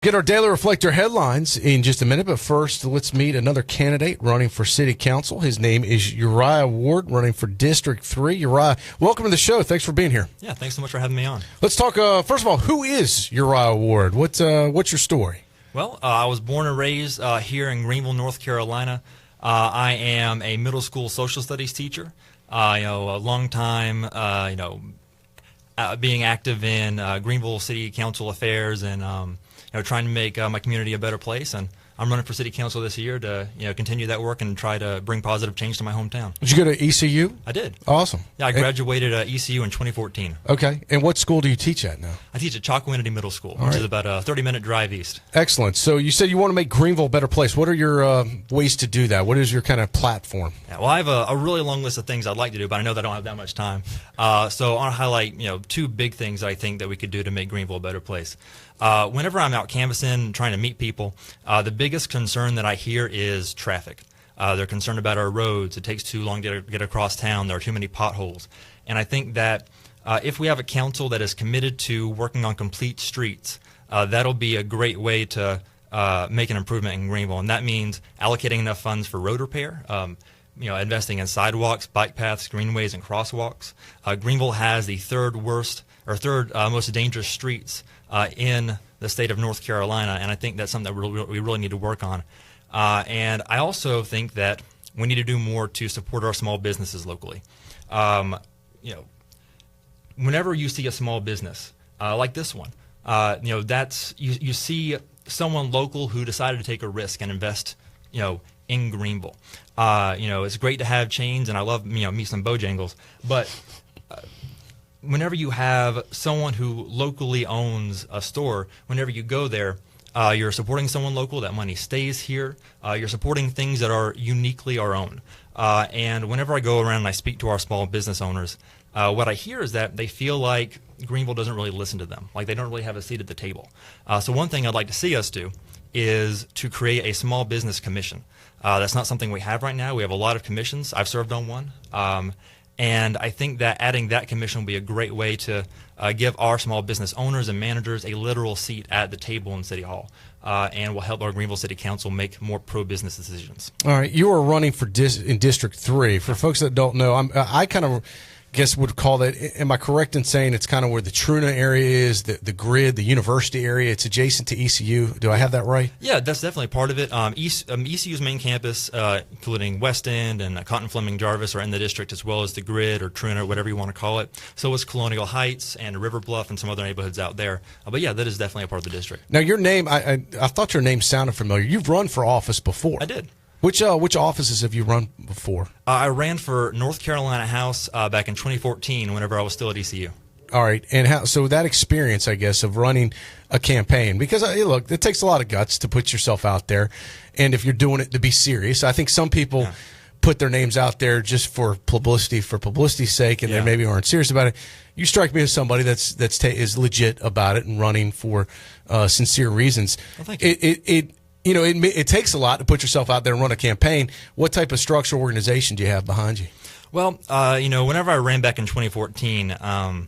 Get our Daily Reflector headlines in just a minute, but first, let's meet another candidate running for City Council. His name is Uriah Ward, running for District 3. Uriah, welcome to the show. Thanks for being here. Yeah, thanks so much for having me on. Let's talk, first of all, who is Uriah Ward? What's your story? Well, I was born and raised here in Greenville, North Carolina. I am a middle school social studies teacher. A long time, being active in Greenville City Council affairs and trying to make my community a better place, and I'm running for City Council this year to continue that work and try to bring positive change to my hometown. Did you go to ECU? I did. Awesome. Yeah, I graduated at ECU in 2014. Okay, and what school do you teach at now? I teach at Chalkwinity Middle School, All which right. is about a 30-minute drive east. Excellent. So you said you want to make Greenville a better place. What are your ways to do that? What is your kind of platform? Yeah, well, I have a really long list of things I'd like to do, but I know that I don't have that much time. So I want to highlight two big things that I think that we could do to make Greenville a better place. Whenever I'm out canvassing and trying to meet people, the biggest concern that I hear is traffic. They're concerned about our roads. It takes too long to get across town. There are too many potholes. And I think that if we have a council that is committed to working on complete streets, that'll be a great way to make an improvement in Greenville. And that means allocating enough funds for road repair, investing in sidewalks, bike paths, greenways, and crosswalks. Greenville has the third most dangerous streets in the state of North Carolina, and I think that's something that we really need to work on. And I also think that we need to do more to support our small businesses locally. Whenever you see a small business like this one, that's you see someone local who decided to take a risk and invest, in Greenville. It's great to have chains, and I love meet some Bojangles, but whenever you have someone who locally owns a store, whenever you go there, you're supporting someone local. That money stays here. You're supporting things that are uniquely our own. And whenever I go around and I speak to our small business owners, what I hear is that they feel like Greenville doesn't really listen to them, like they don't really have a seat at the table. So one thing I'd like to see us do is to create a small business commission. That's not something we have right now. We have a lot of commissions. I've served on one. And I think that adding that commission will be a great way to give our small business owners and managers a literal seat at the table in City Hall, and will help our Greenville City Council make more pro-business decisions. All right, you are running for in District 3. For folks that don't know, I kind of guess would call that, am I correct in saying it's kind of where the Truna area is, the grid, the university area? It's adjacent to ECU. Do I have that right? Yeah, that's definitely part of it. ECU's main campus, including West End and Cotton Fleming Jarvis, are in the district, as well as the grid or Truna, or whatever you want to call it. So is Colonial Heights and River Bluff and some other neighborhoods out there. But yeah, that is definitely a part of the district. Now, your name, I thought your name sounded familiar. You've run for office before. I did. Which offices have you run before? I ran for North Carolina House back in 2014 whenever I was still at ECU. All right. And so that experience, I guess, of running a campaign, because look, it takes a lot of guts to put yourself out there. And if you're doing it to be serious, I think some people put their names out there just for publicity's sake, and they maybe aren't serious about it. You strike me as somebody is legit about it and running for sincere reasons. Well, thank you. It takes a lot to put yourself out there and run a campaign. What type of structural organization do you have behind you? Well, whenever I ran back in 2014, I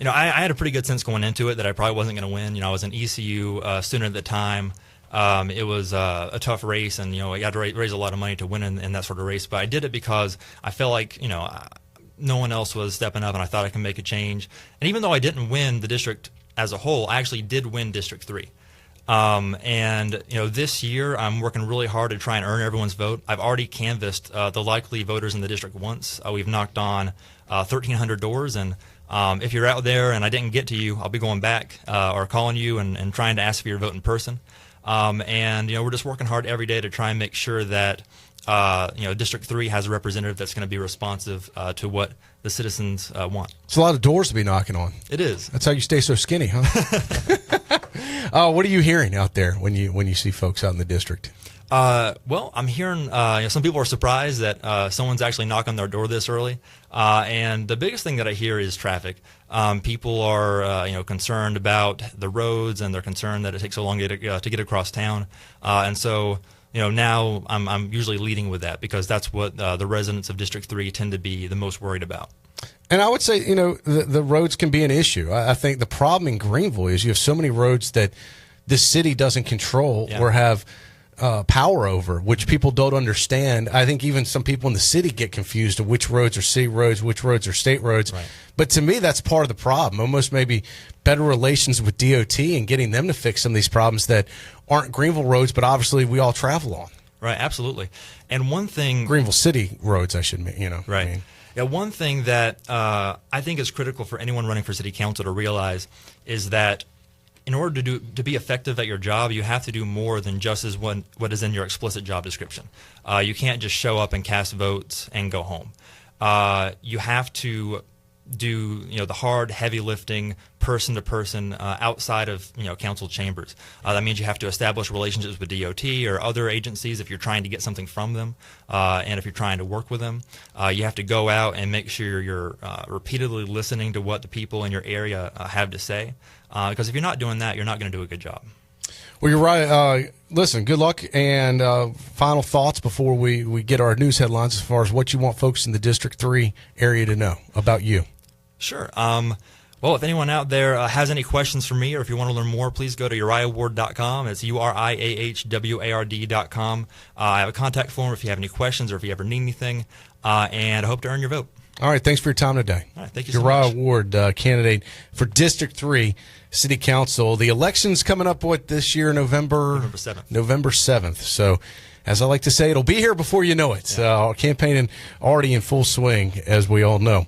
had a pretty good sense going into it that I probably wasn't going to win. I was an ECU student at the time. It was a tough race, and you had to raise a lot of money to win in that sort of race. But I did it because I felt like no one else was stepping up, and I thought I could make a change. And even though I didn't win the district as a whole, I actually did win District 3. This year I'm working really hard to try and earn everyone's vote. I've already canvassed the likely voters in the district once. We've knocked on 1,300 doors, and if you're out there and I didn't get to you, I'll be going back or calling you and trying to ask for your vote in person. We're just working hard every day to try and make sure that District 3 has a representative that's going to be responsive to what the citizens want. It's a lot of doors to be knocking on. It is. That's how you stay so skinny, huh? What are you hearing out there when you see folks out in the district? Well, I'm hearing some people are surprised that someone's actually knocking on their door this early. And the biggest thing that I hear is traffic. People are concerned about the roads, and they're concerned that it takes so long to get across town. And so now I'm usually leading with that, because that's what the residents of District 3 tend to be the most worried about. And I would say, the roads can be an issue. I think the problem in Greenville is you have so many roads that the city doesn't control Yeah. or have power over, which people don't understand. I think even some people in the city get confused of which roads are city roads, which roads are state roads. Right. But to me, that's part of the problem. Almost maybe better relations with DOT and getting them to fix some of these problems that aren't Greenville roads, but obviously we all travel on. Right, absolutely. And one thing, Greenville City roads, I should mean, you know. right? I mean, Yeah, one thing that I think is critical for anyone running for city council to realize is that in order to be effective at your job, you have to do more than just what is in your explicit job description. You can't just show up and cast votes and go home. You have to do the hard, heavy lifting, person to person, outside of council chambers. That means you have to establish relationships with DOT or other agencies if you're trying to get something from them, and if you're trying to work with them. You have to go out and make sure you're repeatedly listening to what the people in your area have to say. Because if you're not doing that, you're not going to do a good job. well, you're right. Listen, good luck. And final thoughts before we get our news headlines as far as what you want folks in the District 3 area to know about you. Sure. Well, if anyone out there has any questions for me, or if you want to learn more, please go to uriahward.com. It's URIAHWARD.com. I have a contact form if you have any questions or if you ever need anything, and I hope to earn your vote. All right, thanks for your time today. All right, thank you so Uriah much. Ward, candidate for District 3 City Council. The election's coming up, this year, November 7th. November 7th. So, as I like to say, it'll be here before you know it. Campaigning already in full swing, as we all know.